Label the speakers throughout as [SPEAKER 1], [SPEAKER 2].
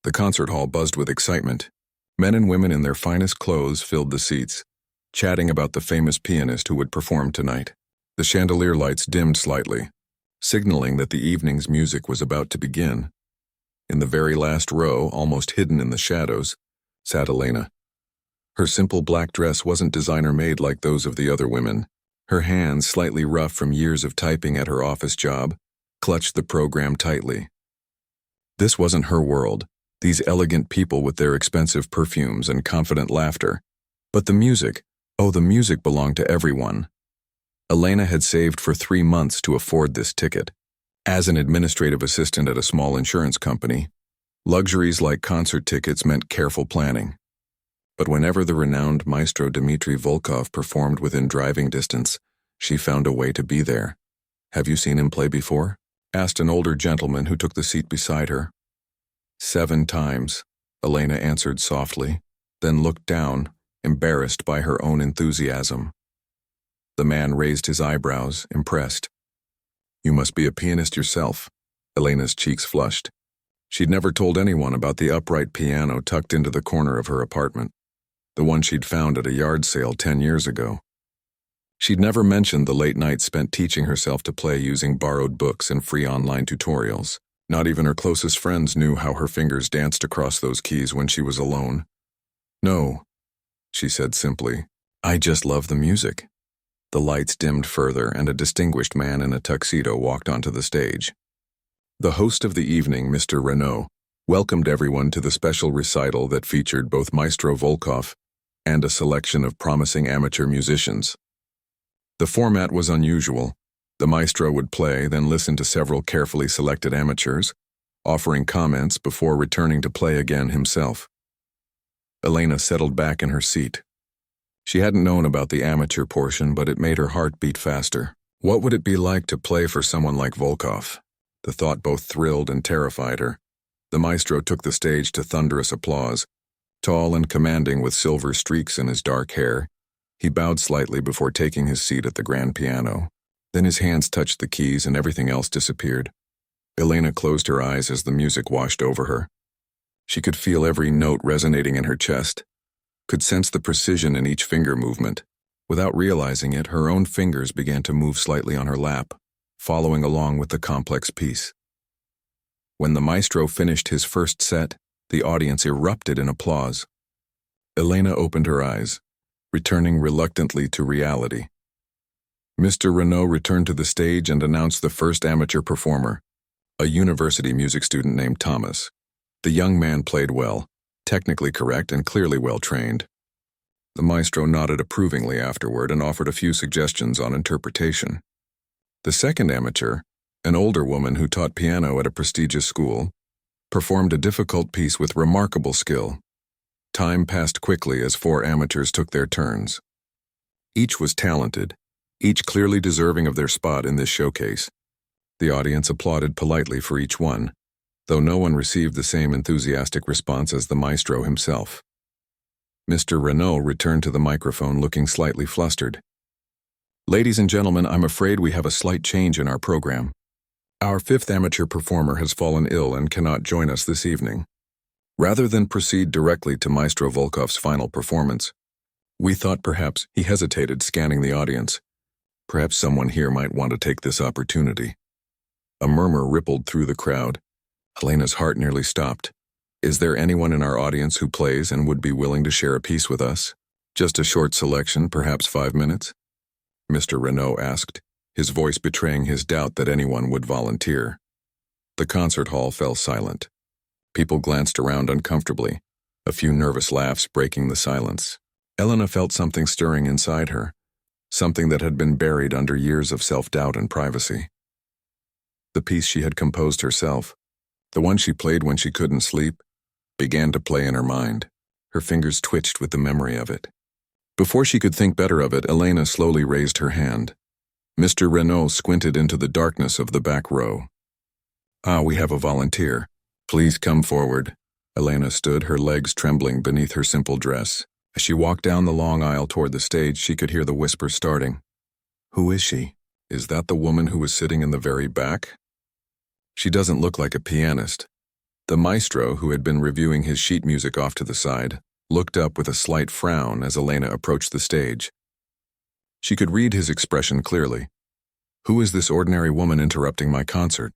[SPEAKER 1] The concert hall buzzed with excitement. Men and women in their finest clothes filled the seats, chatting about the famous pianist who would perform tonight. The chandelier lights dimmed slightly, signaling that the evening's music was about to begin. In the very last row, almost hidden in the shadows, sat Elena. Her simple black dress wasn't designer-made like those of the other women. Her hands, slightly rough from years of typing at her office job, clutched the program tightly. This wasn't her world, these elegant people with their expensive perfumes and confident laughter. But the music, oh, the music belonged to everyone. Elena had saved for 3 months to afford this ticket. As an administrative assistant at a small insurance company, luxuries like concert tickets meant careful planning. But whenever the renowned Maestro Dmitry Volkov performed within driving distance, she found a way to be there. "Have you seen him play before?" asked an older gentleman who took the seat beside her. "7 times, Elena answered softly, then looked down, embarrassed by her own enthusiasm. The man raised his eyebrows, impressed. "You must be a pianist yourself." Elena's cheeks flushed. She'd never told anyone about the upright piano tucked into the corner of her apartment, the one she'd found at a yard sale 10 years ago. She'd never mentioned the late nights spent teaching herself to play using borrowed books and free online tutorials. Not even her closest friends knew how her fingers danced across those keys when she was alone. "No," she said simply. "I just love the music." The lights dimmed further, and a distinguished man in a tuxedo walked onto the stage. The host of the evening, Mr. Renaud, welcomed everyone to the special recital that featured both Maestro Volkov and a selection of promising amateur musicians. The format was unusual. The maestro would play, then listen to several carefully selected amateurs, offering comments before returning to play again himself. Elena settled back in her seat. She hadn't known about the amateur portion, but it made her heart beat faster. What would it be like to play for someone like Volkov? The thought both thrilled and terrified her. The maestro took the stage to thunderous applause. Tall and commanding with silver streaks in his dark hair, he bowed slightly before taking his seat at the grand piano. Then his hands touched the keys and everything else disappeared. Elena closed her eyes as the music washed over her. She could feel every note resonating in her chest, could sense the precision in each finger movement. Without realizing it, her own fingers began to move slightly on her lap, following along with the complex piece. When the maestro finished his first set, the audience erupted in applause. Elena opened her eyes, returning reluctantly to reality. Mr. Renaud returned to the stage and announced the first amateur performer, a university music student named Thomas. The young man played well, technically correct and clearly well-trained. The maestro nodded approvingly afterward and offered a few suggestions on interpretation. The second amateur, an older woman who taught piano at a prestigious school, performed a difficult piece with remarkable skill. Time passed quickly as 4 amateurs took their turns. Each was talented, each clearly deserving of their spot in this showcase. The audience applauded politely for each one, though no one received the same enthusiastic response as the maestro himself. Mr. Renaud returned to the microphone looking slightly flustered. "Ladies and gentlemen, I'm afraid we have a slight change in our program. Our 5th amateur performer has fallen ill and cannot join us this evening. Rather than proceed directly to Maestro Volkov's final performance, we thought perhaps," he hesitated, scanning the audience, "perhaps someone here might want to take this opportunity." A murmur rippled through the crowd. Elena's heart nearly stopped. "Is there anyone in our audience who plays and would be willing to share a piece with us? Just a short selection, perhaps 5 minutes?" Mr. Renaud asked, his voice betraying his doubt that anyone would volunteer. The concert hall fell silent. People glanced around uncomfortably, a few nervous laughs breaking the silence. Elena felt something stirring inside her, something that had been buried under years of self-doubt and privacy. The piece she had composed herself, the one she played when she couldn't sleep, began to play in her mind. Her fingers twitched with the memory of it. Before she could think better of it, Elena slowly raised her hand. Mr. Renaud squinted into the darkness of the back row. "Ah, we have a volunteer. Please come forward." Elena stood, her legs trembling beneath her simple dress. As she walked down the long aisle toward the stage, she could hear the whisper starting. "Who is she? Is that the woman who was sitting in the very back? She doesn't look like a pianist." The maestro, who had been reviewing his sheet music off to the side, looked up with a slight frown as Elena approached the stage. She could read his expression clearly. "Who is this ordinary woman interrupting my concert?"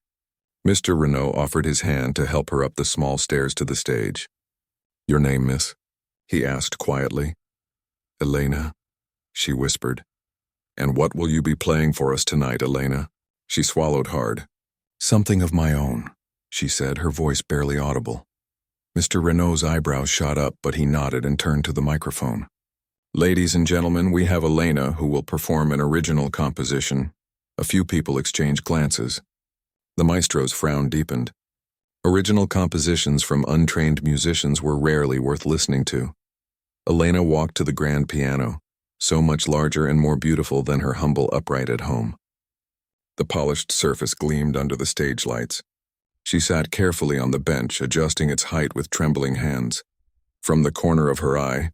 [SPEAKER 1] Mr. Renault offered his hand to help her up the small stairs to the stage. "Your name, miss?" he asked quietly. "Elena," she whispered. "And what will you be playing for us tonight, Elena?" She swallowed hard. "Something of my own," she said, her voice barely audible. Mr. Renault's eyebrows shot up, but he nodded and turned to the microphone. "Ladies and gentlemen, we have Elena, who will perform an original composition." A few people exchanged glances. The maestro's frown deepened. Original compositions from untrained musicians were rarely worth listening to. Elena walked to the grand piano, so much larger and more beautiful than her humble upright at home. The polished surface gleamed under the stage lights. She sat carefully on the bench, adjusting its height with trembling hands. From the corner of her eye,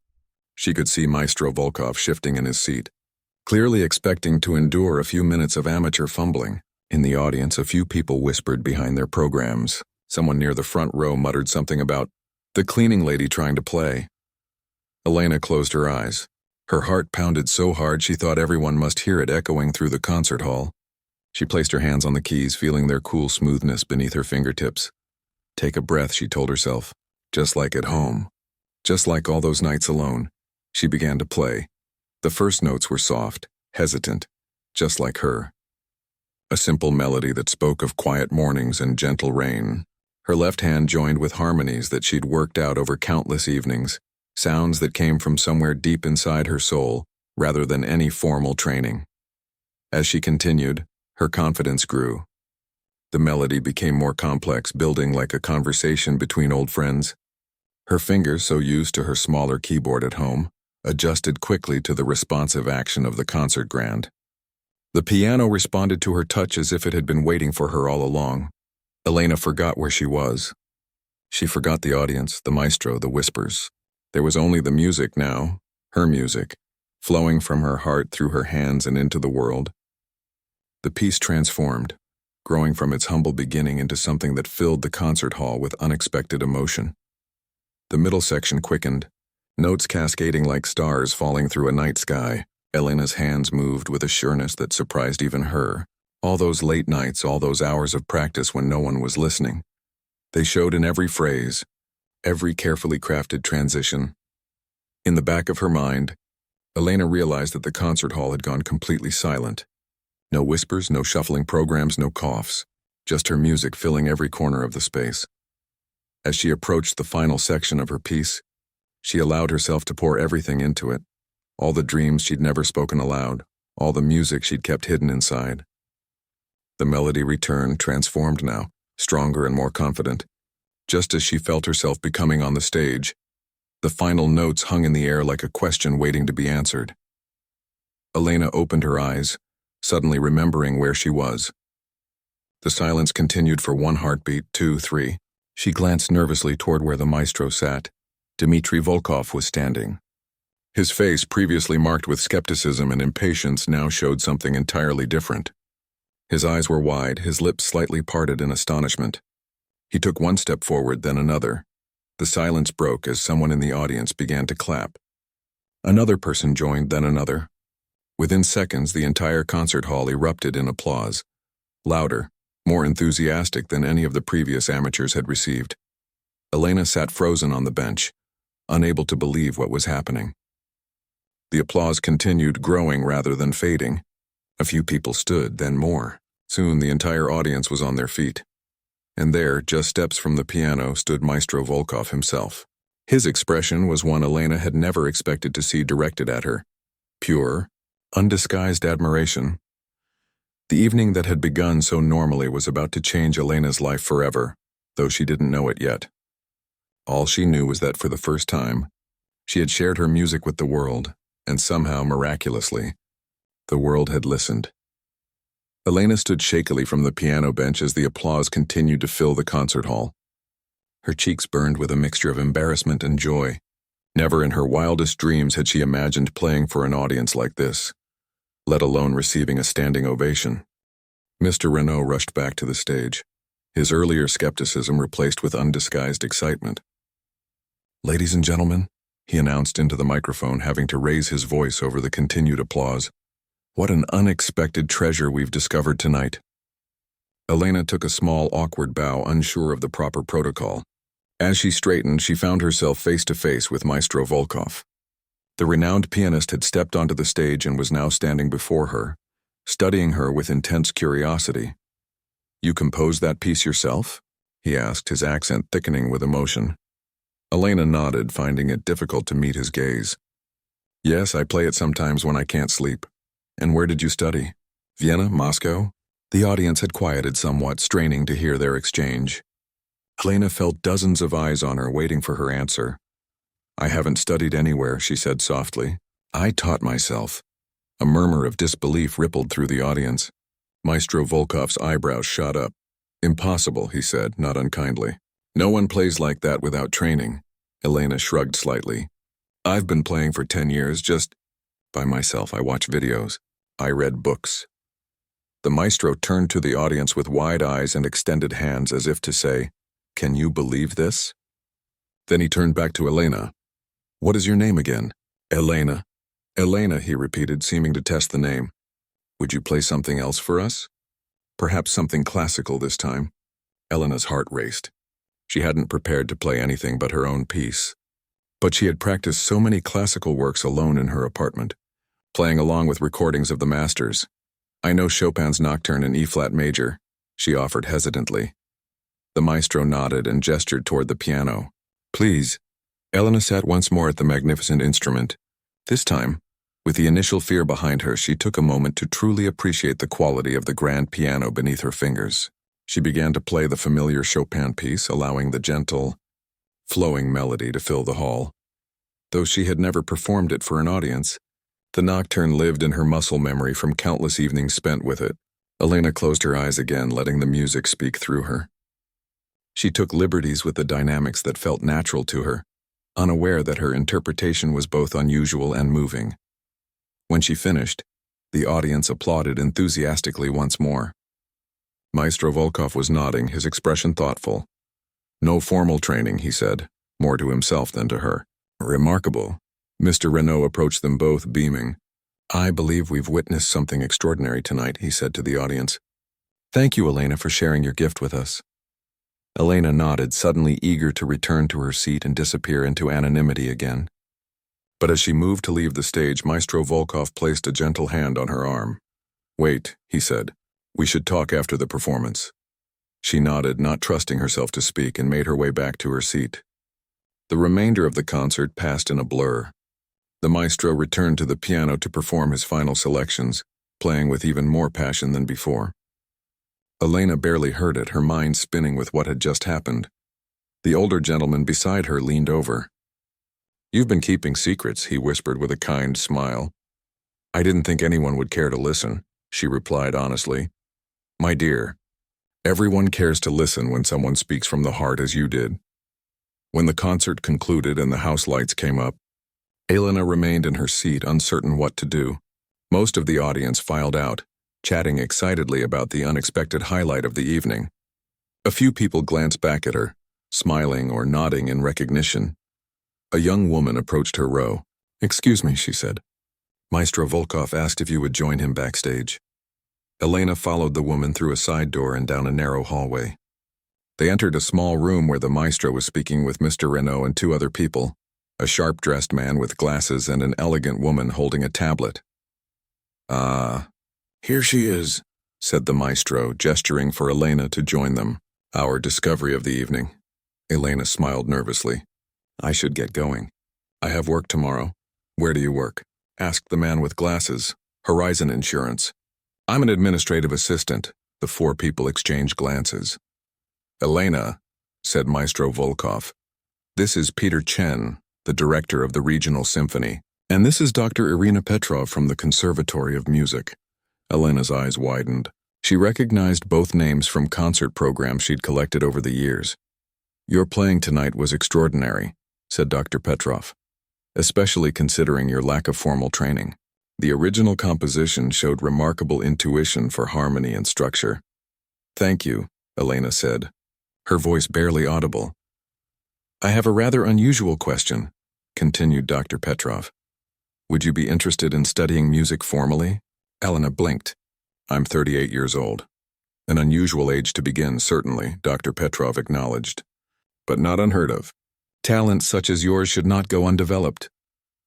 [SPEAKER 1] she could see Maestro Volkov shifting in his seat, clearly expecting to endure a few minutes of amateur fumbling. In the audience, a few people whispered behind their programs. Someone near the front row muttered something about the cleaning lady trying to play. Elena closed her eyes. Her heart pounded so hard she thought everyone must hear it echoing through the concert hall. She placed her hands on the keys, feeling their cool smoothness beneath her fingertips. Take a breath, she told herself. Just like at home. Just like all those nights alone. She began to play. The first notes were soft, hesitant, just like her. A simple melody that spoke of quiet mornings and gentle rain. Her left hand joined with harmonies that she'd worked out over countless evenings, sounds that came from somewhere deep inside her soul, rather than any formal training. As she continued, her confidence grew. The melody became more complex, building like a conversation between old friends. Her fingers, so used to her smaller keyboard at home, adjusted quickly to the responsive action of the concert grand. The piano responded to her touch as if it had been waiting for her all along. Elena forgot where she was. She forgot the audience, the maestro, the whispers. There was only the music now, her music, flowing from her heart through her hands and into the world. The piece transformed, growing from its humble beginning into something that filled the concert hall with unexpected emotion. The middle section quickened, notes cascading like stars falling through a night sky. Elena's hands moved with a sureness that surprised even her. All those late nights, all those hours of practice when no one was listening. They showed in every phrase, every carefully crafted transition. In the back of her mind, Elena realized that the concert hall had gone completely silent. No whispers, no shuffling programs, no coughs, just her music filling every corner of the space. As she approached the final section of her piece, she allowed herself to pour everything into it. All the dreams she'd never spoken aloud, all the music she'd kept hidden inside. The melody returned, transformed now, stronger and more confident. Just as she felt herself becoming on the stage, the final notes hung in the air like a question waiting to be answered. Elena opened her eyes, suddenly remembering where she was. The silence continued for one heartbeat, 2, 3. She glanced nervously toward where the maestro sat. Dmitri Volkov was standing. His face, previously marked with skepticism and impatience, now showed something entirely different. His eyes were wide, his lips slightly parted in astonishment. He took one step forward, then another. The silence broke as someone in the audience began to clap. Another person joined, then another. Within seconds, the entire concert hall erupted in applause. Louder, more enthusiastic than any of the previous amateurs had received. Elena sat frozen on the bench, unable to believe what was happening. The applause continued, growing rather than fading. A few people stood, then more. Soon the entire audience was on their feet. And there, just steps from the piano, stood Maestro Volkov himself. His expression was one Elena had never expected to see directed at her. Pure, undisguised admiration. The evening that had begun so normally was about to change Elena's life forever, though she didn't know it yet. All she knew was that for the first time, she had shared her music with the world, and somehow, miraculously, the world had listened. Elena stood shakily from the piano bench as the applause continued to fill the concert hall. Her cheeks burned with a mixture of embarrassment and joy. Never in her wildest dreams had she imagined playing for an audience like this, let alone receiving a standing ovation. Mr. Renault rushed back to the stage. his earlier skepticism replaced with undisguised excitement. "Ladies and gentlemen," he announced into the microphone, having to raise his voice over the continued applause, "what an unexpected treasure we've discovered tonight." Elena took a small, awkward bow, unsure of the proper protocol. As she straightened, she found herself face to face with Maestro Volkov. The renowned pianist had stepped onto the stage and was now standing before her, studying her with intense curiosity. "You composed that piece yourself?" he asked, his accent thickening with emotion. Elena nodded, finding it difficult to meet his gaze. "Yes, I play it sometimes when I can't sleep." "And where did you study? Vienna, Moscow?" The audience had quieted somewhat, straining to hear their exchange. Elena felt dozens of eyes on her, waiting for her answer. "I haven't studied anywhere," she said softly. "I taught myself." A murmur of disbelief rippled through the audience. Maestro Volkov's eyebrows shot up. "Impossible," he said, not unkindly. "No one plays like that without training." Elena shrugged slightly. "I've been playing for 10 years, just by myself. I watch videos. I read books." The maestro turned to the audience with wide eyes and extended hands as if to say, "Can you believe this?" Then he turned back to Elena. "What is your name again?" "Elena." "Elena," he repeated, seeming to test the name. "Would you play something else for us? Perhaps something classical this time?" Elena's heart raced. She hadn't prepared to play anything but her own piece. But she had practiced so many classical works alone in her apartment, playing along with recordings of the masters. "I know Chopin's Nocturne in E-flat major," she offered hesitantly. The maestro nodded and gestured toward the piano. "Please." Elena sat once more at the magnificent instrument. This time, with the initial fear behind her, she took a moment to truly appreciate the quality of the grand piano beneath her fingers. She began to play the familiar Chopin piece, allowing the gentle, flowing melody to fill the hall. Though she had never performed it for an audience, the nocturne lived in her muscle memory from countless evenings spent with it. Elena closed her eyes again, letting the music speak through her. She took liberties with the dynamics that felt natural to her, unaware that her interpretation was both unusual and moving. When she finished, the audience applauded enthusiastically once more. Maestro Volkov was nodding, his expression thoughtful. "No formal training," he said, more to himself than to her. "Remarkable." Mr. Renaud approached them both, beaming. "I believe we've witnessed something extraordinary tonight," he said to the audience. "Thank you, Elena, for sharing your gift with us." Elena nodded, suddenly eager to return to her seat and disappear into anonymity again. But as she moved to leave the stage, Maestro Volkov placed a gentle hand on her arm. "Wait," he said. "We should talk after the performance." She nodded, not trusting herself to speak, and made her way back to her seat. The remainder of the concert passed in a blur. The maestro returned to the piano to perform his final selections, playing with even more passion than before. Elena barely heard it, her mind spinning with what had just happened. The older gentleman beside her leaned over. "You've been keeping secrets," he whispered with a kind smile. "I didn't think anyone would care to listen," she replied honestly. "My dear, everyone cares to listen when someone speaks from the heart as you did." When the concert concluded and the house lights came up, Elena remained in her seat, uncertain what to do. Most of the audience filed out, chatting excitedly about the unexpected highlight of the evening. A few people glanced back at her, smiling or nodding in recognition. A young woman approached her row. "Excuse me," she said. "Maestro Volkov asked if you would join him backstage." Elena followed the woman through a side door and down a narrow hallway. They entered a small room where the maestro was speaking with Mr. Renaud and two other people, a sharp-dressed man with glasses and an elegant woman holding a tablet. "Ah, here she is," said the maestro, gesturing for Elena to join them. "Our discovery of the evening." Elena smiled nervously. "I should get going. I have work tomorrow." "Where do you work?" asked the man with glasses. "Horizon Insurance." "I'm an administrative assistant." The four people exchanged glances. "Elena," said Maestro Volkov, "this is Peter Chen, the director of the Regional Symphony, and this is Dr. Irina Petrov from the Conservatory of Music." Elena's eyes widened. She recognized both names from concert programs she'd collected over the years. "Your playing tonight was extraordinary," said Dr. Petrov, "especially considering your lack of formal training. The original composition showed remarkable intuition for harmony and structure." "Thank you," Elena said, her voice barely audible. I have a rather unusual question, continued Dr. Petrov. Would you be interested in studying music formally? Elena blinked. I'm 38 years old. An unusual age to begin, certainly, Dr. Petrov acknowledged. But not unheard of. Talents such as yours should not go undeveloped.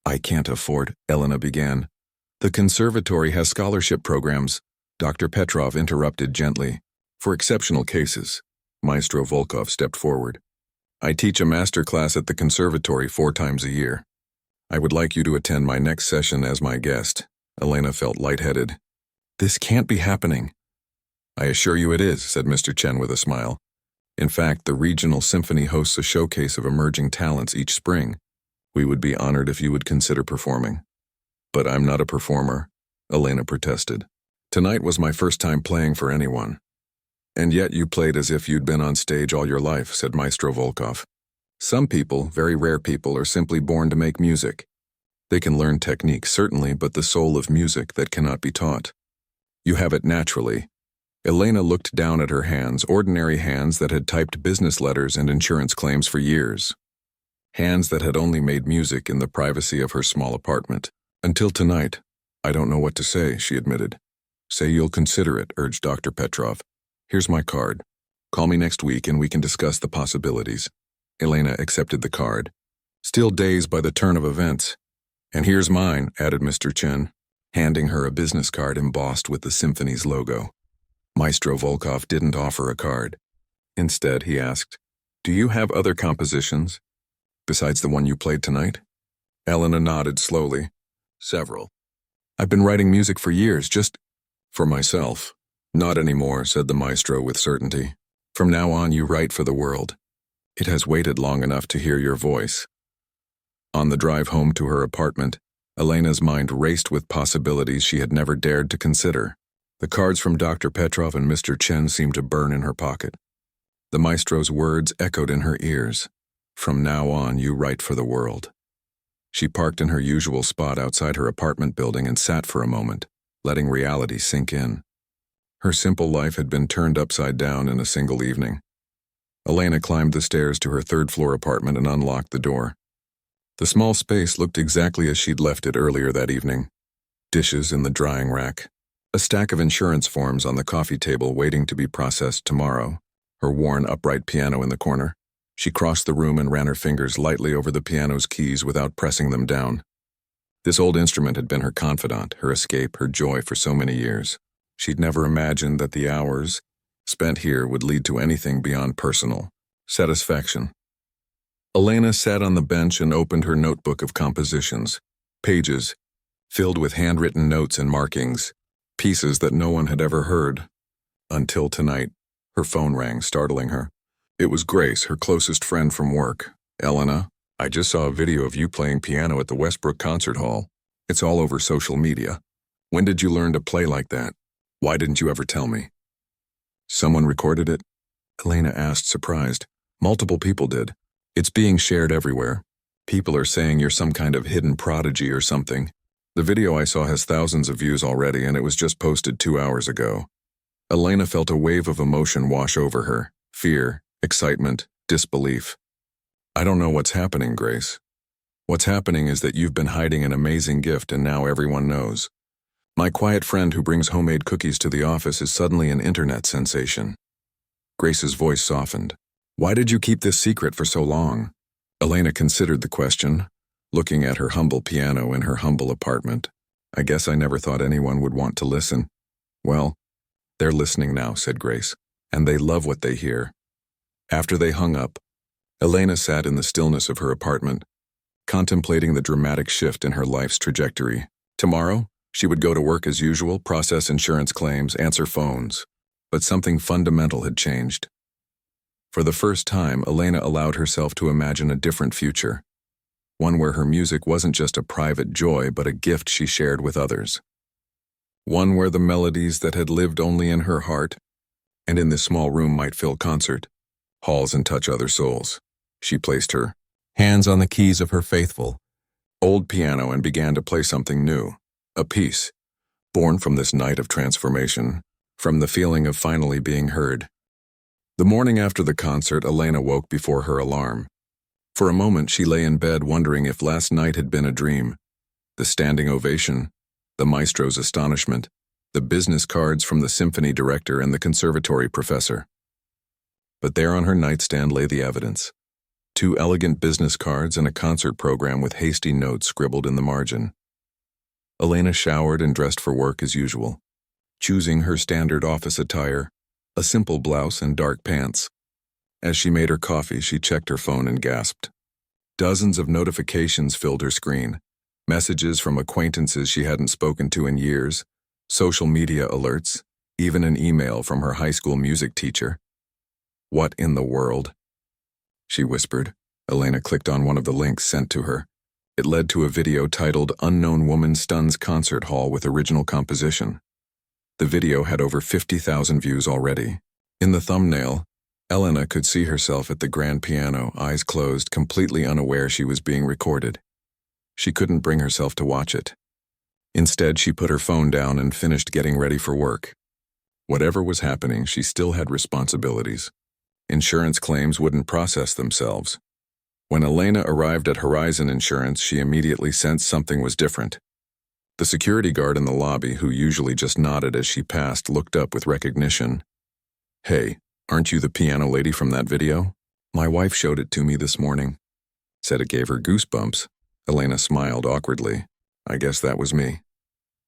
[SPEAKER 1] I can't afford, Elena began. The conservatory has scholarship programs, Dr. Petrov interrupted gently. For exceptional cases. Maestro Volkov stepped forward. I teach a master class at the conservatory 4 times a year. I would like you to attend my next session as my guest. Elena felt lightheaded. This can't be happening. I assure you it is, said Mr. Chen with a smile. In fact, the regional symphony hosts a showcase of emerging talents each spring. We would be honored if you would consider performing. But I'm not a performer, Elena protested. Tonight was my first time playing for anyone. And yet you played as if you'd been on stage all your life, said Maestro Volkov. Some people, very rare people, are simply born to make music. They can learn technique, certainly, but the soul of music that cannot be taught. You have it naturally. Elena looked down at her hands, ordinary hands that had typed business letters and insurance claims for years. Hands that had only made music in the privacy of her small apartment. Until tonight. I don't know what to say, she admitted. Say you'll consider it, urged Dr. Petrov. Here's my card. Call me next week and we can discuss the possibilities. Elena accepted the card, still dazed by the turn of events. And here's mine, added Mr. Chen, handing her a business card embossed with the symphony's logo. Maestro Volkov didn't offer a card. Instead, he asked, Do you have other compositions, besides the one you played tonight? Elena nodded slowly. Several. I've been writing music for years, just for myself. Not anymore, said the maestro with certainty. From now on, you write for the world. It has waited long enough to hear your voice. On the drive home to her apartment, Elena's mind raced with possibilities she had never dared to consider. The cards from Dr. Petrov and Mr. Chen seemed to burn in her pocket. The maestro's words echoed in her ears. From now on, you write for the world. She parked in her usual spot outside her apartment building and sat for a moment, letting reality sink in. Her simple life had been turned upside down in a single evening. Elena climbed the stairs to her third-floor apartment and unlocked the door. The small space looked exactly as she'd left it earlier that evening. Dishes in the drying rack. A stack of insurance forms on the coffee table waiting to be processed tomorrow. Her worn upright piano in the corner. She crossed the room and ran her fingers lightly over the piano's keys without pressing them down. This old instrument had been her confidant, her escape, her joy for so many years. She'd never imagined that the hours spent here would lead to anything beyond personal satisfaction. Elena sat on the bench and opened her notebook of compositions, pages filled with handwritten notes and markings, pieces that no one had ever heard. Until tonight, her phone rang, startling her. It was Grace, her closest friend from work. Elena, I just saw a video of you playing piano at the Westbrook Concert Hall. It's all over social media. When did you learn to play like that? Why didn't you ever tell me? Someone recorded it? Elena asked, surprised. Multiple people did. It's being shared everywhere. People are saying you're some kind of hidden prodigy or something. The video I saw has thousands of views already, and it was just posted 2 hours ago. Elena felt a wave of emotion wash over her. Fear, excitement, disbelief. I don't know what's happening, Grace. What's happening is that you've been hiding an amazing gift and now everyone knows. My quiet friend who brings homemade cookies to the office is suddenly an internet sensation. Grace's voice softened. Why did you keep this secret for so long? Elena considered the question, looking at her humble piano in her humble apartment. I guess I never thought anyone would want to listen. Well, they're listening now, said Grace, and they love what they hear. After they hung up, Elena sat in the stillness of her apartment, contemplating the dramatic shift in her life's trajectory. Tomorrow, she would go to work as usual, process insurance claims, answer phones. But something fundamental had changed. For the first time, Elena allowed herself to imagine a different future. One where her music wasn't just a private joy, but a gift she shared with others. One where the melodies that had lived only in her heart and in this small room might fill concert halls and touch other souls. She placed her hands on the keys of her faithful, old piano and began to play something new, a piece, born from this night of transformation, from the feeling of finally being heard. The morning after the concert, Elena woke before her alarm. For a moment, she lay in bed wondering if last night had been a dream. The standing ovation, the maestro's astonishment, the business cards from the symphony director and the conservatory professor. But there on her nightstand lay the evidence. 2 elegant business cards and a concert program with hasty notes scribbled in the margin. Elena showered and dressed for work as usual, choosing her standard office attire, a simple blouse and dark pants. As she made her coffee, she checked her phone and gasped. Dozens of notifications filled her screen, messages from acquaintances she hadn't spoken to in years, social media alerts, even an email from her high school music teacher. What in the world? She whispered. Elena clicked on one of the links sent to her. It led to a video titled "Unknown Woman Stuns Concert Hall with Original Composition." The video had over 50,000 views already. In the thumbnail, Elena could see herself at the grand piano, eyes closed, completely unaware she was being recorded. She couldn't bring herself to watch it. Instead, she put her phone down and finished getting ready for work. Whatever was happening, she still had responsibilities. Insurance claims wouldn't process themselves. When Elena arrived at Horizon Insurance, she immediately sensed something was different. The security guard in the lobby, who usually just nodded as she passed, looked up with recognition. "Hey, aren't you the piano lady from that video? My wife showed it to me this morning." Said it gave her goosebumps. Elena smiled awkwardly. "I guess that was me."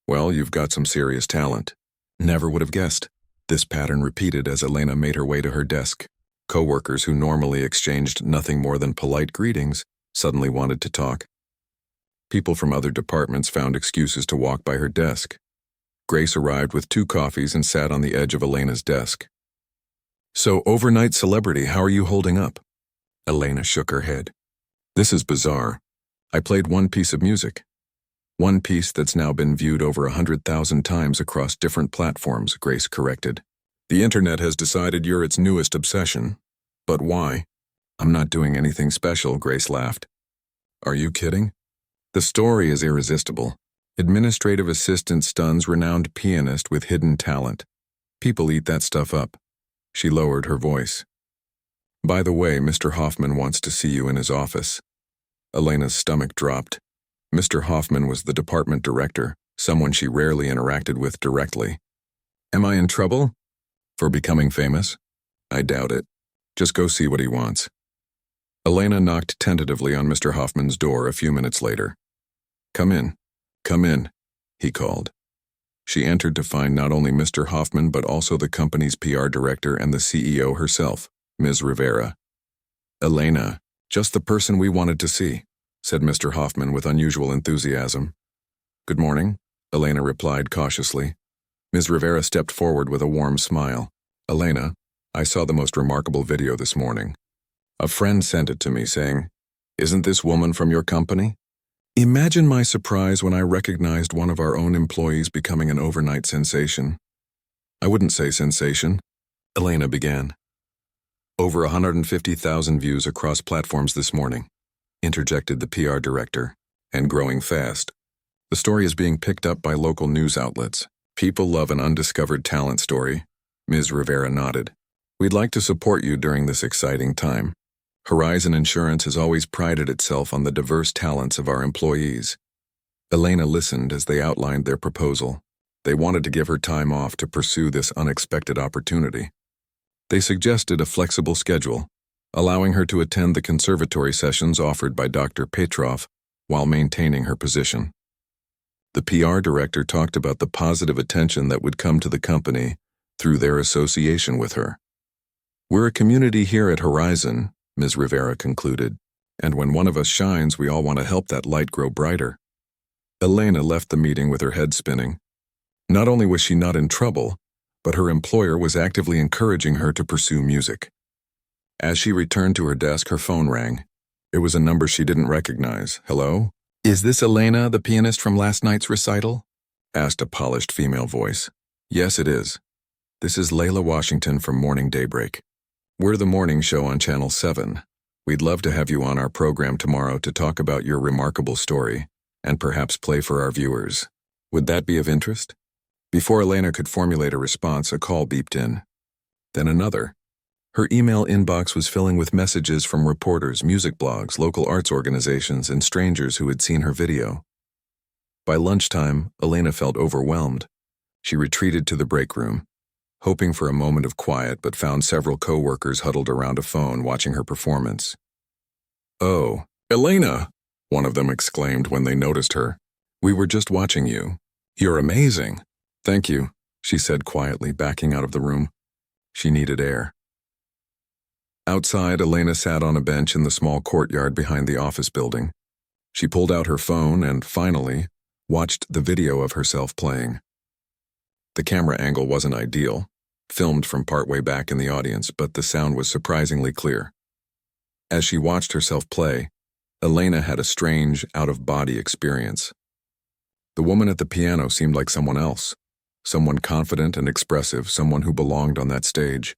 [SPEAKER 1] "Well, you've got some serious talent." "Never would have guessed." This pattern repeated as Elena made her way to her desk. Coworkers who normally exchanged nothing more than polite greetings suddenly wanted to talk. People from other departments found excuses to walk by her desk. Grace arrived with 2 coffees and sat on the edge of Elena's desk. "So, overnight celebrity, how are you holding up?" Elena shook her head. "This is bizarre. I played one piece of music. One piece that's now been viewed over 100,000 times across different platforms," Grace corrected. "The internet has decided you're its newest obsession. But why?" "I'm not doing anything special," Grace laughed. "Are you kidding? The story is irresistible. Administrative assistant stuns renowned pianist with hidden talent. People eat that stuff up." She lowered her voice. "By the way, Mr. Hoffman wants to see you in his office." Elena's stomach dropped. Mr. Hoffman was the department director, someone she rarely interacted with directly. "Am I in trouble? For becoming famous?" "I doubt it. Just go see what he wants." Elena knocked tentatively on Mr. Hoffman's door a few minutes later. Come in," he called. She entered to find not only Mr. Hoffman but also the company's PR director and the CEO herself, Ms. Rivera. "Elena, just the person we wanted to see," said Mr. Hoffman with unusual enthusiasm. "Good morning," Elena replied cautiously. Ms. Rivera stepped forward with a warm smile. "Elena, I saw the most remarkable video this morning. A friend sent it to me saying, 'Isn't this woman from your company?' Imagine my surprise when I recognized one of our own employees becoming an overnight sensation." "I wouldn't say sensation," Elena began. "Over 150,000 views across platforms this morning," interjected the PR director, "and growing fast. The story is being picked up by local news outlets. People love an undiscovered talent story." Ms. Rivera nodded. "We'd like to support you during this exciting time. Horizon Insurance has always prided itself on the diverse talents of our employees." Elena listened as they outlined their proposal. They wanted to give her time off to pursue this unexpected opportunity. They suggested a flexible schedule, allowing her to attend the conservatory sessions offered by Dr. Petrov while maintaining her position. The PR director talked about the positive attention that would come to the company through their association with her. "We're a community here at Horizon," Ms. Rivera concluded, "and when one of us shines, we all want to help that light grow brighter." Elena left the meeting with her head spinning. Not only was she not in trouble, but her employer was actively encouraging her to pursue music. As she returned to her desk, her phone rang. It was a number she didn't recognize. "Hello? Is this Elena, the pianist from last night's recital?" asked a polished female voice. "Yes, it is. This is Layla Washington from Morning Daybreak. We're the morning show on Channel 7. We'd love to have you on our program tomorrow to talk about your remarkable story and perhaps play for our viewers. Would that be of interest?" Before Elena could formulate a response, a call beeped in. Then another. Her email inbox was filling with messages from reporters, music blogs, local arts organizations, and strangers who had seen her video. By lunchtime, Elena felt overwhelmed. She retreated to the break room, hoping for a moment of quiet, but found several co-workers huddled around a phone watching her performance. "Oh, Elena!" one of them exclaimed when they noticed her. "We were just watching you. You're amazing." "Thank you," she said quietly, backing out of the room. She needed air. Outside, Elena sat on a bench in the small courtyard behind the office building. She pulled out her phone and, finally, watched the video of herself playing. The camera angle wasn't ideal, filmed from partway back in the audience, but the sound was surprisingly clear. As she watched herself play, Elena had a strange, out-of-body experience. The woman at the piano seemed like someone else, someone confident and expressive, someone who belonged on that stage.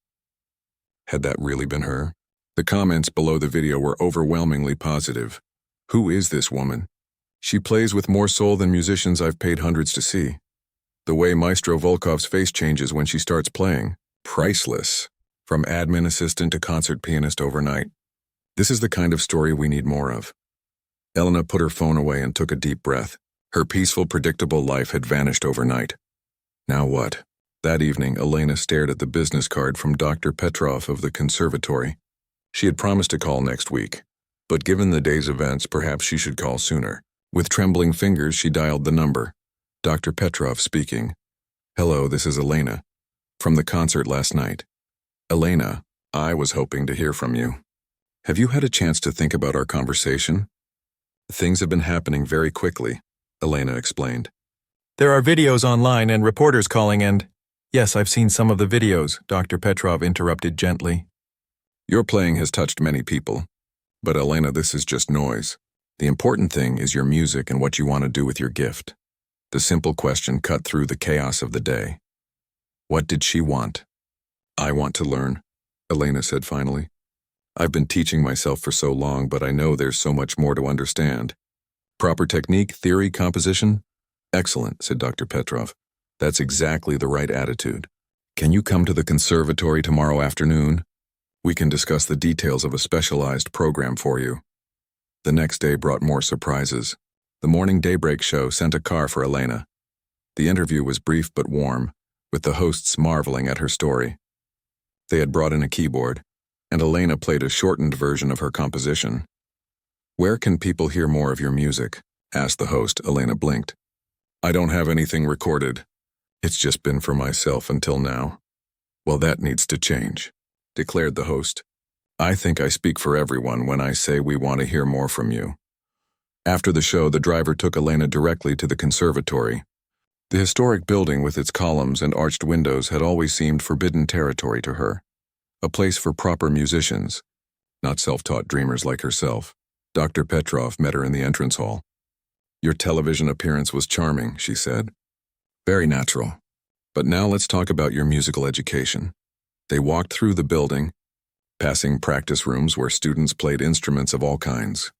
[SPEAKER 1] Had that really been her? The comments below the video were overwhelmingly positive. "Who is this woman? She plays with more soul than musicians I've paid hundreds to see. The way Maestro Volkov's face changes when she starts playing. Priceless. From admin assistant to concert pianist overnight. This is the kind of story we need more of." Elena put her phone away and took a deep breath. Her peaceful, predictable life had vanished overnight. Now what? That evening, Elena stared at the business card from Dr. Petrov of the conservatory. She had promised to call next week, but given the day's events, perhaps she should call sooner. With trembling fingers, she dialed the number. Dr. Petrov speaking. "Hello, this is Elena. From the concert last night. Elena, I was hoping to hear from you. Have you had a chance to think about our conversation?" "Things have been happening very quickly," Elena explained. "There are videos online and reporters calling and—" "Yes, I've seen some of the videos," Dr. Petrov interrupted gently. "Your playing has touched many people. But Elena, this is just noise. The important thing is your music and what you want to do with your gift." The simple question cut through the chaos of the day. What did she want? "I want to learn," Elena said finally. "I've been teaching myself for so long, but I know there's so much more to understand. Proper technique, theory, composition?" "Excellent," said Dr. Petrov. "That's exactly the right attitude. Can you come to the conservatory tomorrow afternoon? We can discuss the details of a specialized program for you." The next day brought more surprises. The morning daybreak show sent a car for Elena. The interview was brief but warm, with the hosts marveling at her story. They had brought in a keyboard, and Elena played a shortened version of her composition. "Where can people hear more of your music?" asked the host. Elena blinked. "I don't have anything recorded. It's just been for myself until now." "Well, that needs to change," declared the host. "I think I speak for everyone when I say we want to hear more from you." After the show, the driver took Elena directly to the conservatory. The historic building with its columns and arched windows had always seemed forbidden territory to her, a place for proper musicians, not self-taught dreamers like herself. Dr. Petrov met her in the entrance hall. "Your television appearance was charming," she said. "Very natural. But now let's talk about your musical education." They walked through the building, passing practice rooms where students played instruments of all kinds.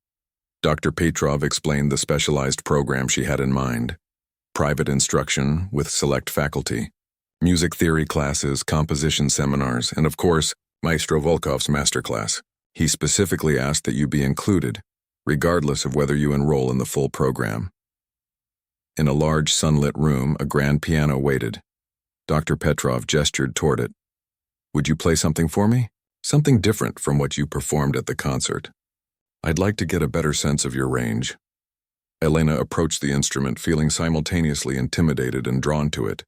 [SPEAKER 1] Dr. Petrov explained the specialized program she had in mind. Private instruction with select faculty, music theory classes, composition seminars, and of course, Maestro Volkov's masterclass. He specifically asked that you be included, regardless of whether you enroll in the full program. In a large sunlit room, a grand piano waited. Dr. Petrov gestured toward it. "Would you play something for me? Something different from what you performed at the concert. I'd like to get a better sense of your range." Elena approached the instrument, feeling simultaneously intimidated and drawn to it.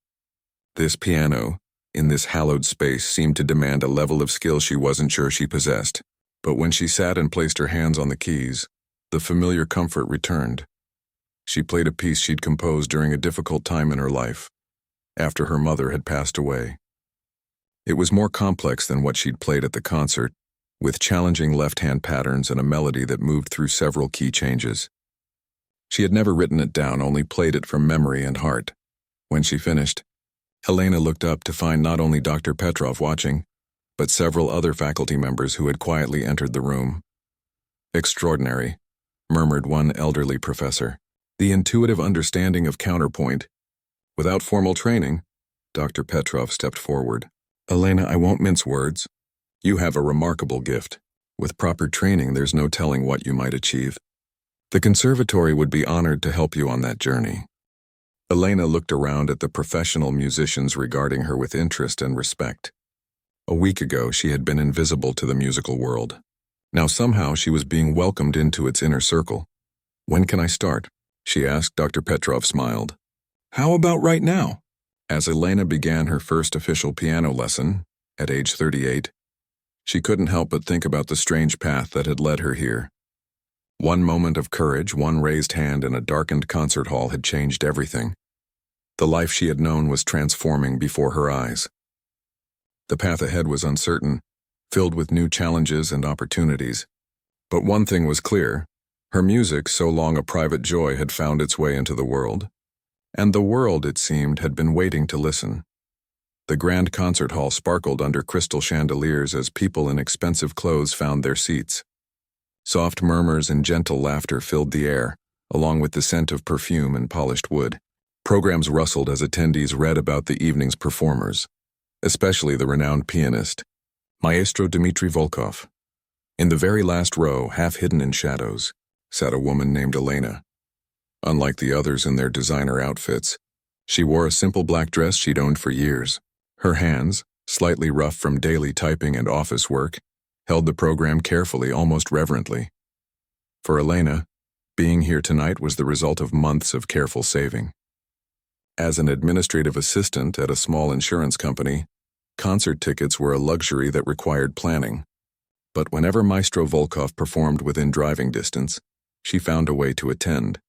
[SPEAKER 1] This piano, in this hallowed space, seemed to demand a level of skill she wasn't sure she possessed. But when she sat and placed her hands on the keys, the familiar comfort returned. She played a piece she'd composed during a difficult time in her life, after her mother had passed away. It was more complex than what she'd played at the concert, with challenging left-hand patterns and a melody that moved through several key changes. She had never written it down, only played it from memory and heart. When she finished, Elena looked up to find not only Dr. Petrov watching, but several other faculty members who had quietly entered the room. "Extraordinary," murmured one elderly professor. "The intuitive understanding of counterpoint. Without formal training." Dr. Petrov stepped forward. "Elena, I won't mince words. You have a remarkable gift. With proper training, there's no telling what you might achieve. The conservatory would be honored to help you on that journey." Elena looked around at the professional musicians regarding her with interest and respect. A week ago, she had been invisible to the musical world. Now somehow she was being welcomed into its inner circle. "When can I start?" she asked. Dr. Petrov smiled. "How about right now?" As Elena began her first official piano lesson, at age 38, she couldn't help but think about the strange path that had led her here. One moment of courage, one raised hand in a darkened concert hall had changed everything. The life she had known was transforming before her eyes. The path ahead was uncertain, filled with new challenges and opportunities. But one thing was clear: her music, so long a private joy, had found its way into the world. And the world, it seemed, had been waiting to listen. The grand concert hall sparkled under crystal chandeliers as people in expensive clothes found their seats. Soft murmurs and gentle laughter filled the air, along with the scent of perfume and polished wood. Programs rustled as attendees read about the evening's performers, especially the renowned pianist, Maestro Dmitri Volkov. In the very last row, half hidden in shadows, sat a woman named Elena. Unlike the others in their designer outfits, she wore a simple black dress she'd owned for years. Her hands, slightly rough from daily typing and office work, held the program carefully, almost reverently. For Elena, being here tonight was the result of months of careful saving. As an administrative assistant at a small insurance company, concert tickets were a luxury that required planning. But whenever Maestro Volkov performed within driving distance, she found a way to attend.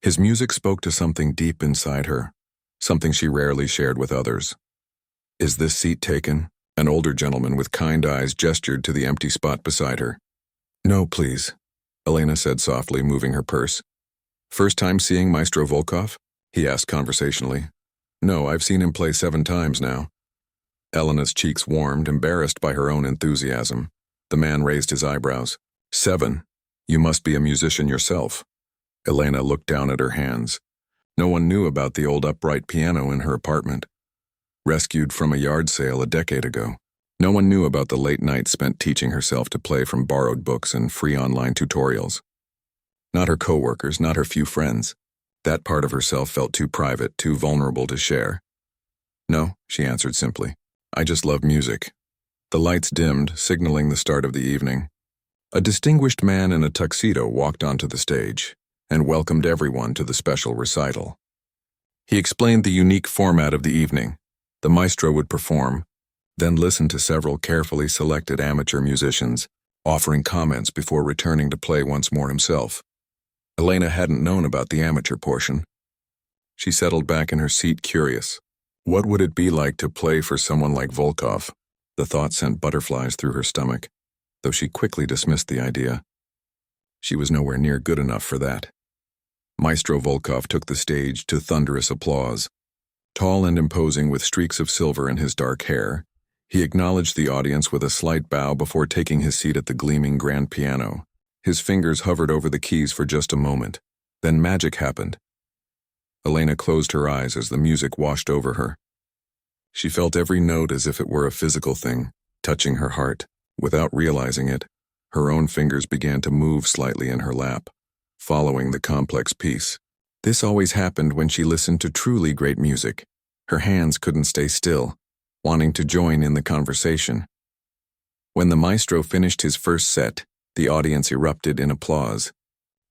[SPEAKER 1] His music spoke to something deep inside her, something she rarely shared with others. "Is this seat taken?" An older gentleman with kind eyes gestured to the empty spot beside her. "No, please," Elena said softly, moving her purse. "First time seeing Maestro Volkov?" he asked conversationally. "No, I've seen him play 7 times now." Elena's cheeks warmed, embarrassed by her own enthusiasm. The man raised his eyebrows. 7? You must be a musician yourself." Elena looked down at her hands. No one knew about the old upright piano in her apartment, rescued from a yard sale a decade ago. No one knew about the late nights spent teaching herself to play from borrowed books and free online tutorials. Not her coworkers, not her few friends. That part of herself felt too private, too vulnerable to share. "No," she answered simply. "I just love music." The lights dimmed, signaling the start of the evening. A distinguished man in a tuxedo walked onto the stage and welcomed everyone to the special recital. He explained the unique format of the evening. The maestro would perform, then listen to several carefully selected amateur musicians, offering comments before returning to play once more himself. Elena hadn't known about the amateur portion. She settled back in her seat, curious. What would it be like to play for someone like Volkov? The thought sent butterflies through her stomach, though she quickly dismissed the idea. She was nowhere near good enough for that. Maestro Volkov took the stage to thunderous applause. Tall and imposing with streaks of silver in his dark hair, he acknowledged the audience with a slight bow before taking his seat at the gleaming grand piano. His fingers hovered over the keys for just a moment. Then magic happened. Elena closed her eyes as the music washed over her. She felt every note as if it were a physical thing, touching her heart. Without realizing it, her own fingers began to move slightly in her lap, following the complex piece. This always happened when she listened to truly great music. Her hands couldn't stay still, wanting to join in the conversation. When the maestro finished his first set, the audience erupted in applause.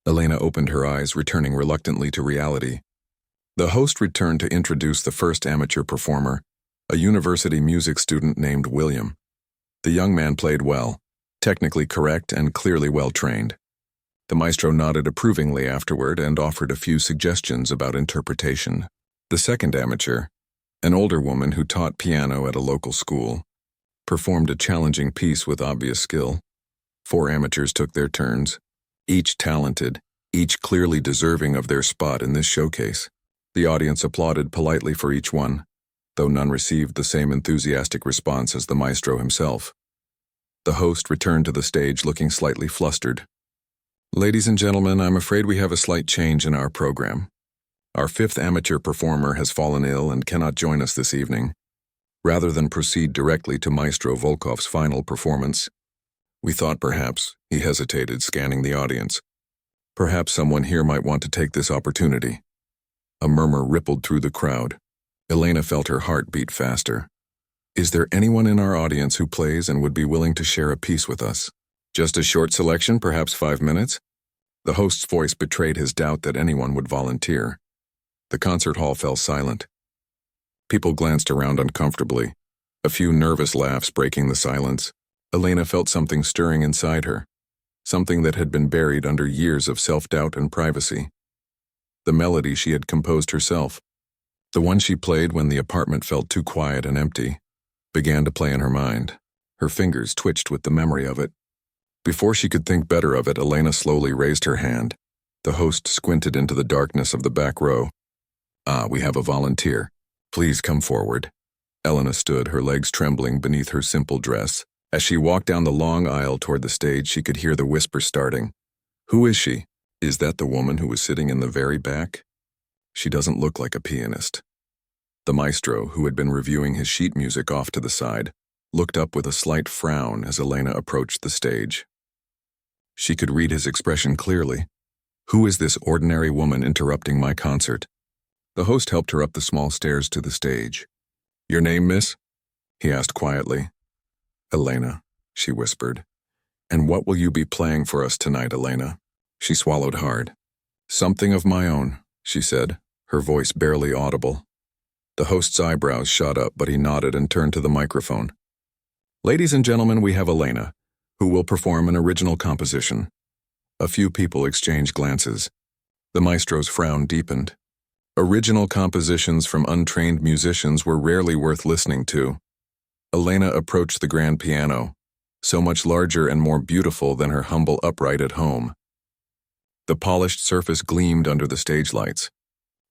[SPEAKER 1] Elena opened her eyes, returning reluctantly to reality. The host returned to introduce the first amateur performer, a university music student named William. The young man played well, technically correct and clearly well-trained. The maestro nodded approvingly afterward and offered a few suggestions about interpretation. The second amateur, an older woman who taught piano at a local school, performed a challenging piece with obvious skill. 4 amateurs took their turns, each talented, each clearly deserving of their spot in this showcase. The audience applauded politely for each one, though none received the same enthusiastic response as the maestro himself. The host returned to the stage looking slightly flustered. "Ladies and gentlemen, I'm afraid we have a slight change in our program. Our 5th amateur performer has fallen ill and cannot join us this evening. rather than proceed directly to Maestro Volkov's final performance. We thought perhaps, he hesitated, scanning the audience. Perhaps someone here might want to take this opportunity. A murmur rippled through the crowd. Elena felt her heart beat faster. Is there anyone in our audience who plays and would be willing to share a piece with us? Just a short selection, perhaps 5 minutes? The host's voice betrayed his doubt that anyone would volunteer. The concert hall fell silent. People glanced around uncomfortably, a few nervous laughs breaking the silence. Elena felt something stirring inside her, something that had been buried under years of self-doubt and privacy. The melody she had composed herself, the one she played when the apartment felt too quiet and empty, began to play in her mind. Her fingers twitched with the memory of it. Before she could think better of it, Elena slowly raised her hand. The host squinted into the darkness of the back row. We have a volunteer. Please come forward. Elena stood, her legs trembling beneath her simple dress. As she walked down the long aisle toward the stage, she could hear the whisper starting. Who is she? Is that the woman who was sitting in the very back? She doesn't look like a pianist. The maestro, who had been reviewing his sheet music off to the side, looked up with a slight frown as Elena approached the stage. She could read his expression clearly. Who is this ordinary woman interrupting my concert? The host helped her up the small stairs to the stage. Your name, miss? He asked quietly. Elena, she whispered. And what will you be playing for us tonight, Elena? She swallowed hard. Something of my own, she said, her voice barely audible. The host's eyebrows shot up, but he nodded and turned to the microphone. Ladies and gentlemen, we have Elena, who will perform an original composition. A few people exchanged glances. The maestro's frown deepened. Original compositions from untrained musicians were rarely worth listening to. Elena approached the grand piano, so much larger and more beautiful than her humble upright at home. The polished surface gleamed under the stage lights.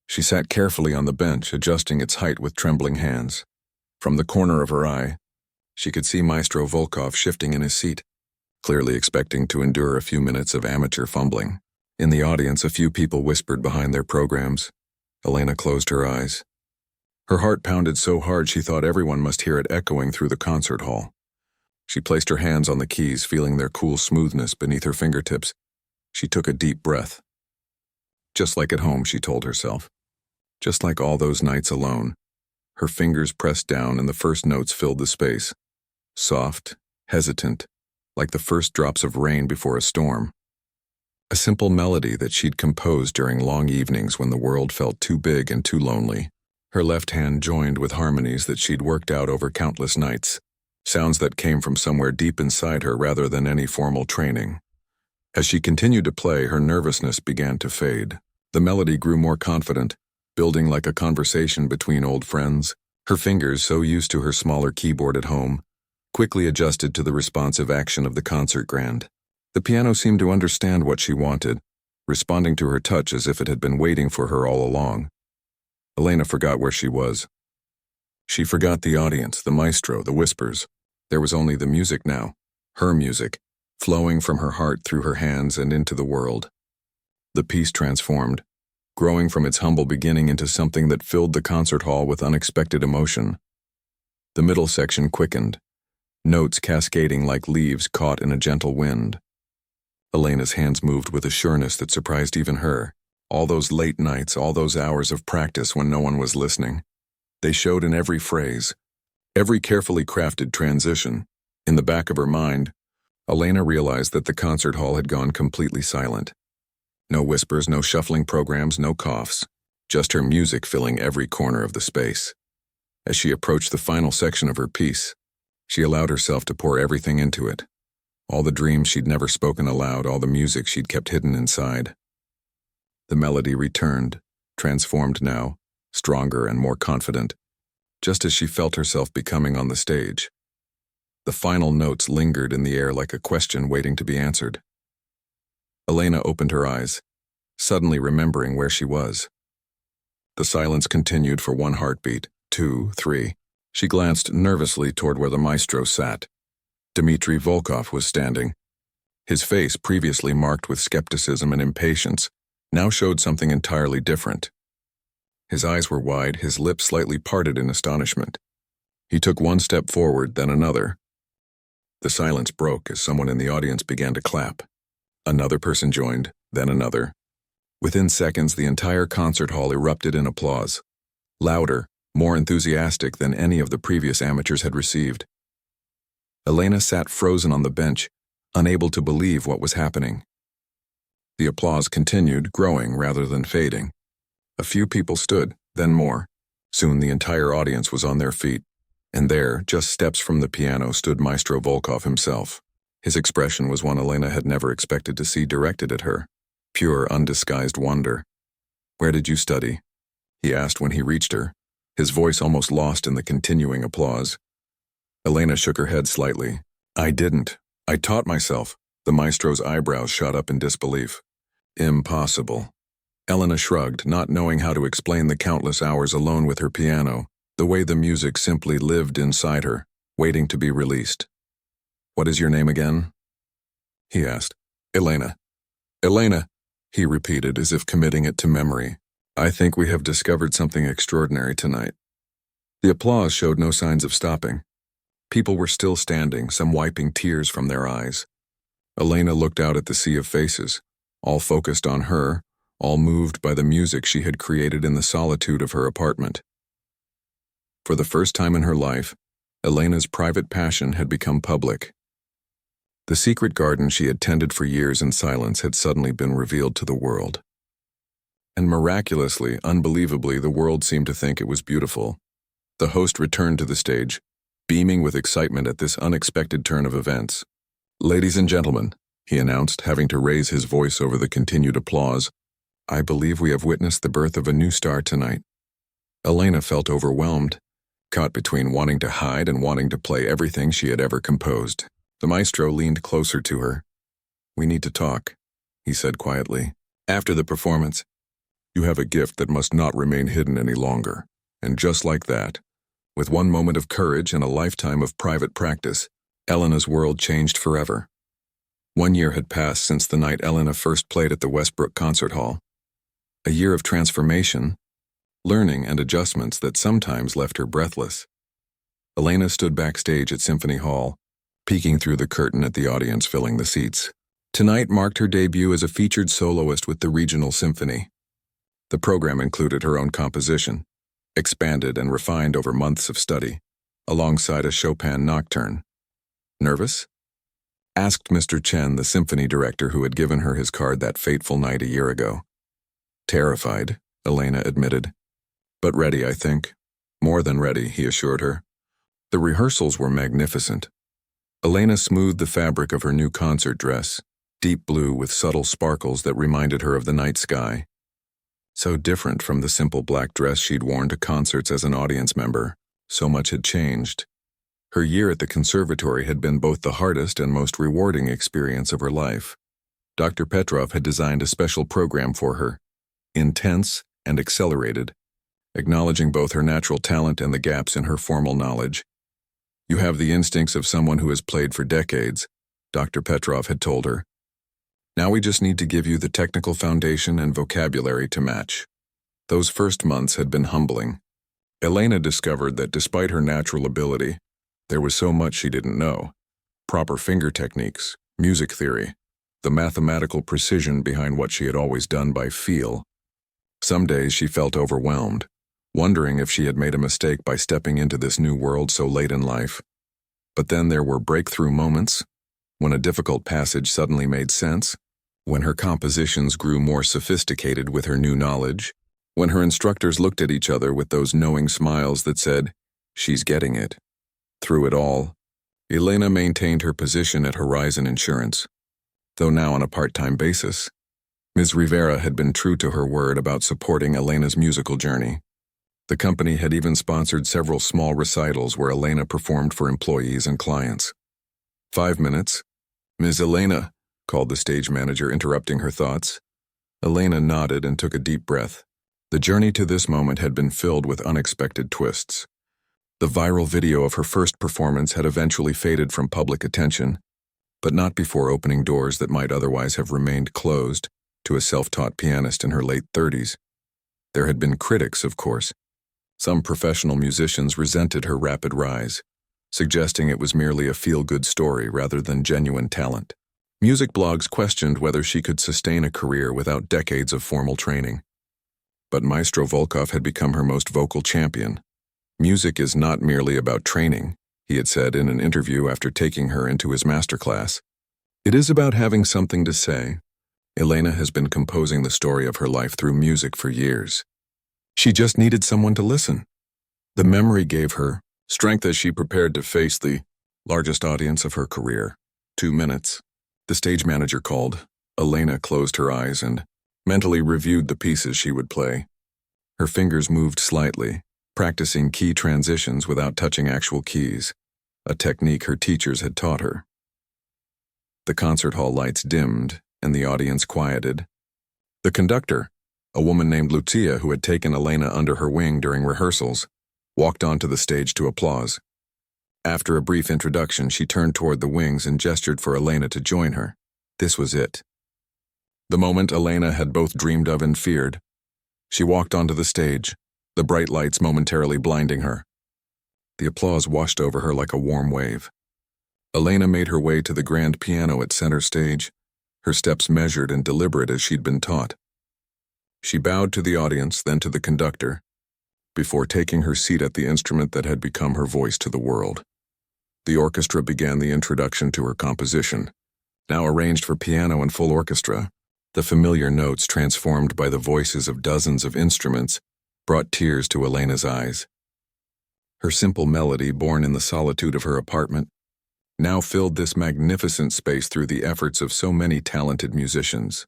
[SPEAKER 1] She sat carefully on the bench, adjusting its height with trembling hands. From the corner of her eye, she could see Maestro Volkov shifting in his seat, clearly expecting to endure a few minutes of amateur fumbling. In the audience, a few people whispered behind their programs. Elena closed her eyes. Her heart pounded so hard she thought everyone must hear it echoing through the concert hall. She placed her hands on the keys, feeling their cool smoothness beneath her fingertips. She took a deep breath. Just like at home, she told herself. Just like all those nights alone. Her fingers pressed down and the first notes filled the space. Soft, hesitant, like the first drops of rain before a storm. A simple melody that she'd composed during long evenings when the world felt too big and too lonely. Her left hand joined with harmonies that she'd worked out over countless nights, sounds that came from somewhere deep inside her rather than any formal training. As she continued to play, her nervousness began to fade. The melody grew more confident, building like a conversation between old friends. Her fingers, so used to her smaller keyboard at home, quickly adjusted to the responsive action of the concert grand. The piano seemed to understand what she wanted, responding to her touch as if it had been waiting for her all along. Elena forgot where she was. She forgot the audience, the maestro, the whispers. There was only the music now, her music, flowing from her heart through her hands and into the world. The piece transformed, growing from its humble beginning into something that filled the concert hall with unexpected emotion. The middle section quickened, notes cascading like leaves caught in a gentle wind. Elena's hands moved with a sureness that surprised even her. All those late nights, all those hours of practice when no one was listening. They showed in every phrase, every carefully crafted transition. In the back of her mind, Elena realized that the concert hall had gone completely silent. No whispers, no shuffling programs, no coughs, just her music filling every corner of the space. As she approached the final section of her piece, she allowed herself to pour everything into it. All the dreams she'd never spoken aloud, all the music she'd kept hidden inside. The melody returned, transformed now, stronger and more confident, just as she felt herself becoming on the stage. The final notes lingered in the air like a question waiting to be answered. Elena opened her eyes, suddenly remembering where she was. The silence continued for one heartbeat, 2, 3. She glanced nervously toward where the maestro sat. Dmitri Volkov was standing. His face, previously marked with skepticism and impatience, now showed something entirely different. His eyes were wide, his lips slightly parted in astonishment. He took one step forward, then another. The silence broke as someone in the audience began to clap. Another person joined, then another. Within seconds, the entire concert hall erupted in applause. Louder, more enthusiastic than any of the previous amateurs had received. Elena sat frozen on the bench, unable to believe what was happening. The applause continued, growing rather than fading. A few people stood, then more. Soon the entire audience was on their feet, and there, just steps from the piano, stood Maestro Volkov himself. His expression was one Elena had never expected to see directed at her. Pure, undisguised wonder. "Where did you study?" he asked when he reached her, his voice almost lost in the continuing applause. Elena shook her head slightly. "I didn't. I taught myself." The maestro's eyebrows shot up in disbelief. "Impossible." Elena shrugged, not knowing how to explain the countless hours alone with her piano, the way the music simply lived inside her, waiting to be released. "What is your name again?" he asked. "Elena." "Elena," he repeated as if committing it to memory. "I think we have discovered something extraordinary tonight." The applause showed no signs of stopping. People were still standing, some wiping tears from their eyes. Elena looked out at the sea of faces, all focused on her, all moved by the music she had created in the solitude of her apartment. For the first time in her life, Elena's private passion had become public. The secret garden she had tended for years in silence had suddenly been revealed to the world. And miraculously, unbelievably, the world seemed to think it was beautiful. The host returned to the stage, beaming with excitement at this unexpected turn of events. "Ladies and gentlemen," he announced, having to raise his voice over the continued applause, "I believe we have witnessed the birth of a new star tonight." Elena felt overwhelmed, caught between wanting to hide and wanting to play everything she had ever composed. The maestro leaned closer to her. "We need to talk," he said quietly. "After the performance, you have a gift that must not remain hidden any longer." And just like that, with one moment of courage and a lifetime of private practice, Elena's world changed forever. 1 year had passed since the night Elena first played at the Westbrook Concert Hall. A year of transformation, learning and adjustments that sometimes left her breathless. Elena stood backstage at Symphony Hall, peeking through the curtain at the audience filling the seats. Tonight marked her debut as a featured soloist with the Regional Symphony. The program included her own composition, expanded and refined over months of study, alongside a Chopin nocturne. "Nervous?" asked Mr. Chen, the symphony director who had given her his card that fateful night a year ago. "Terrified," Elena admitted. "But ready, I think." "More than ready," he assured her. The rehearsals were magnificent. Elena smoothed the fabric of her new concert dress, deep blue with subtle sparkles that reminded her of the night sky. So different from the simple black dress she'd worn to concerts as an audience member. So much had changed. Her year at the conservatory had been both the hardest and most rewarding experience of her life. Dr. Petrov had designed a special program for her, intense and accelerated, acknowledging both her natural talent and the gaps in her formal knowledge. "You have the instincts of someone who has played for decades," Dr. Petrov had told her. "Now we just need to give you the technical foundation and vocabulary to match." Those first months had been humbling. Elena discovered that despite her natural ability, there was so much she didn't know. Proper finger techniques, music theory, the mathematical precision behind what she had always done by feel. Some days she felt overwhelmed, wondering if she had made a mistake by stepping into this new world so late in life. But then there were breakthrough moments, when a difficult passage suddenly made sense, when her compositions grew more sophisticated with her new knowledge, when her instructors looked at each other with those knowing smiles that said, "She's getting it." Through it all, Elena maintained her position at Horizon Insurance, though now on a part-time basis. Ms. Rivera had been true to her word about supporting Elena's musical journey. The company had even sponsored several small recitals where Elena performed for employees and clients. 5 minutes. "Ms. Elena," called the stage manager, interrupting her thoughts. Elena nodded and took a deep breath. The journey to this moment had been filled with unexpected twists. The viral video of her first performance had eventually faded from public attention, but not before opening doors that might otherwise have remained closed to a self-taught pianist in her late 30s. There had been critics, of course, Some professional musicians resented her rapid rise, suggesting it was merely a feel-good story rather than genuine talent. Music blogs questioned whether she could sustain a career without decades of formal training. But Maestro Volkov had become her most vocal champion. "Music is not merely about training," he had said in an interview after taking her into his masterclass. "It is about having something to say." Elena has been composing the story of her life through music for years. She just needed someone to listen. The memory gave her strength as she prepared to face the largest audience of her career. 2 minutes. The stage manager called. Elena closed her eyes and mentally reviewed the pieces she would play. Her fingers moved slightly, practicing key transitions without touching actual keys, a technique her teachers had taught her. The concert hall lights dimmed and the audience quieted. The conductor, a woman named Lucia who had taken Elena under her wing during rehearsals, walked onto the stage to applause. After a brief introduction, she turned toward the wings and gestured for Elena to join her. This was it. The moment Elena had both dreamed of and feared. She walked onto the stage, the bright lights momentarily blinding her. The applause washed over her like a warm wave. Elena made her way to the grand piano at center stage, her steps measured and deliberate as she'd been taught. She bowed to the audience, then to the conductor, before taking her seat at the instrument that had become her voice to the world. The orchestra began the introduction to her composition. Now arranged for piano and full orchestra, the familiar notes transformed by the voices of dozens of instruments brought tears to Elena's eyes. Her simple melody, born in the solitude of her apartment, now filled this magnificent space through the efforts of so many talented musicians.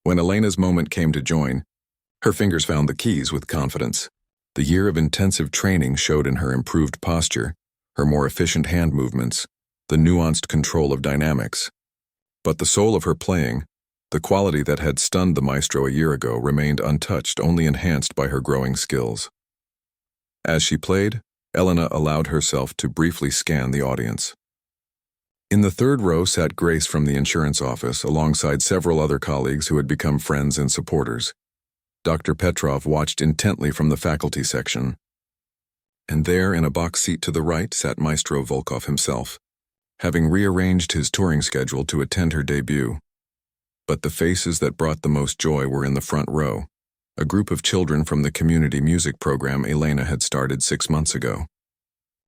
[SPEAKER 1] When Elena's moment came to join, her fingers found the keys with confidence. The year of intensive training showed in her improved posture, her more efficient hand movements, the nuanced control of dynamics. But the soul of her playing, the quality that had stunned the maestro a year ago, remained untouched, only enhanced by her growing skills. As she played, Elena allowed herself to briefly scan the audience. In the third row sat Grace from the insurance office, alongside several other colleagues who had become friends and supporters. Dr. Petrov watched intently from the faculty section. And there, in a box seat to the right, sat Maestro Volkov himself, having rearranged his touring schedule to attend her debut. But the faces that brought the most joy were in the front row, a group of children from the community music program Elena had started 6 months ago.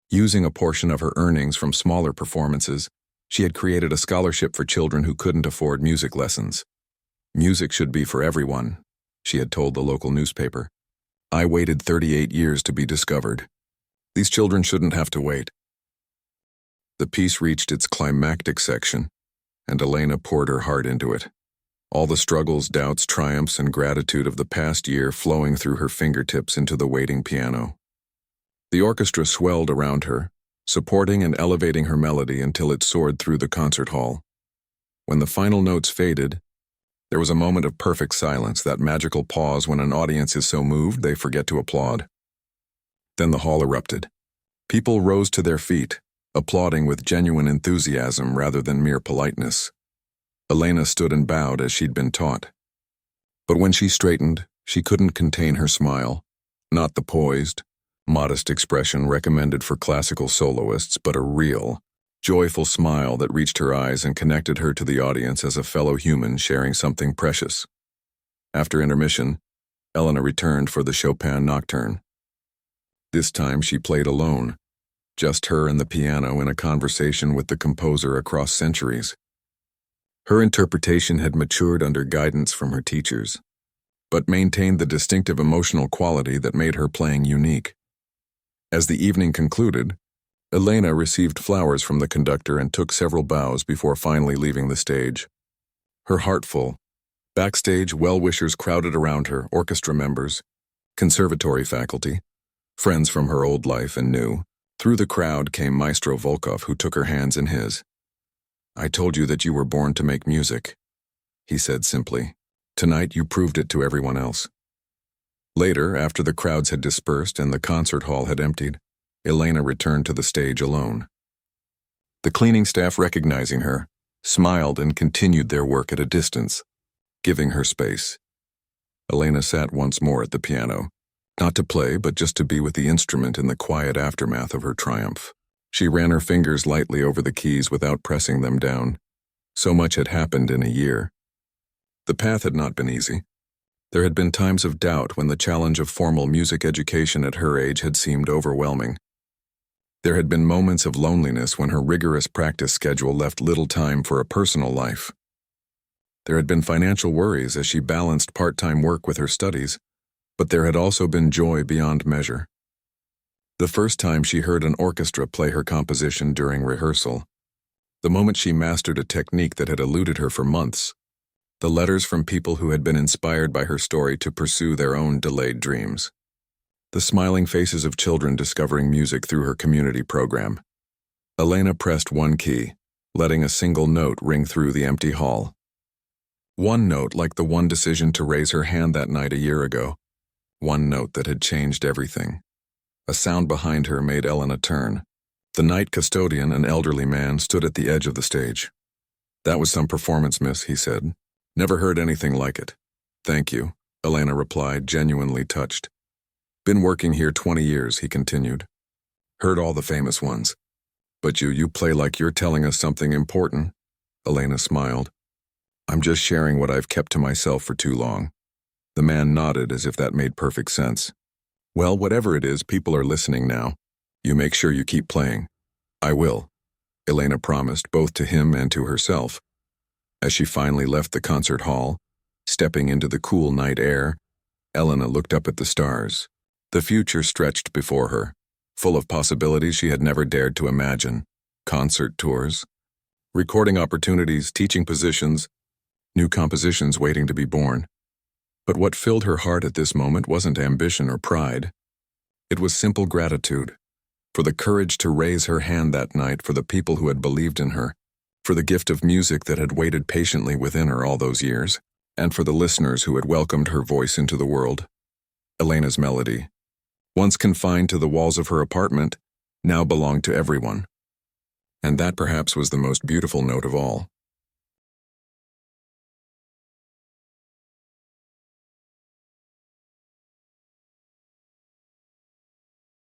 [SPEAKER 1] Using a portion of her earnings from smaller performances, she had created a scholarship for children who couldn't afford music lessons. "Music should be for everyone," she had told the local newspaper. "I waited 38 years to be discovered. These children shouldn't have to wait." The piece reached its climactic section, and Elena poured her heart into it. All the struggles, doubts, triumphs, and gratitude of the past year flowing through her fingertips into the waiting piano. The orchestra swelled around her, supporting and elevating her melody until it soared through the concert hall. When the final notes faded, there was a moment of perfect silence, that magical pause when an audience is so moved they forget to applaud. Then the hall erupted. People rose to their feet, applauding with genuine enthusiasm rather than mere politeness. Elena stood and bowed as she'd been taught. But when she straightened, she couldn't contain her smile, not the poised, modest expression recommended for classical soloists, but a real, joyful smile that reached her eyes and connected her to the audience as a fellow human sharing something precious. After intermission, Elena returned for the Chopin Nocturne. This time she played alone, just her and the piano in a conversation with the composer across centuries. Her interpretation had matured under guidance from her teachers, but maintained the distinctive emotional quality that made her playing unique. As the evening concluded, Elena received flowers from the conductor and took several bows before finally leaving the stage. Her heart full. Backstage, well-wishers crowded around her, orchestra members, conservatory faculty, friends from her old life and new. Through the crowd came Maestro Volkov, who took her hands in his. "I told you that you were born to make music," he said simply. "Tonight you proved it to everyone else." Later, after the crowds had dispersed and the concert hall had emptied, Elena returned to the stage alone. The cleaning staff, recognizing her, smiled and continued their work at a distance, giving her space. Elena sat once more at the piano, Not to play, but just to be with the instrument in the quiet aftermath of her triumph. She ran her fingers lightly over the keys without pressing them down. So much had happened in a year. The path had not been easy. There had been times of doubt when the challenge of formal music education at her age had seemed overwhelming. There had been moments of loneliness when her rigorous practice schedule left little time for a personal life. There had been financial worries as she balanced part-time work with her studies, but there had also been joy beyond measure. The first time she heard an orchestra play her composition during rehearsal, the moment she mastered a technique that had eluded her for months, the letters from people who had been inspired by her story to pursue their own delayed dreams, the smiling faces of children discovering music through her community program. Elena pressed one key, letting a single note ring through the empty hall. One note like the one decision to raise her hand that night a year ago. One note that had changed everything. A sound behind her made Elena turn. The night custodian, an elderly man, stood at the edge of the stage. "That was some performance, miss," he said. "Never heard anything like it." "Thank you," Elena replied, genuinely touched. "Been working here 20 years, he continued. "Heard all the famous ones. But you play like you're telling us something important." Elena smiled. "I'm just sharing what I've kept to myself for too long." The man nodded as if that made perfect sense. "Well, whatever it is, people are listening now. You make sure you keep playing." "I will," Elena promised, both to him and to herself. As she finally left the concert hall, stepping into the cool night air, Elena looked up at the stars. The future stretched before her, full of possibilities she had never dared to imagine. Concert tours, recording opportunities, teaching positions, new compositions waiting to be born. But what filled her heart at this moment wasn't ambition or pride. It was simple gratitude, for the courage to raise her hand that night, for the people who had believed in her, for the gift of music that had waited patiently within her all those years, and for the listeners who had welcomed her voice into the world. Elena's melody, once confined to the walls of her apartment, now belonged to everyone. And that perhaps was the most beautiful note of all.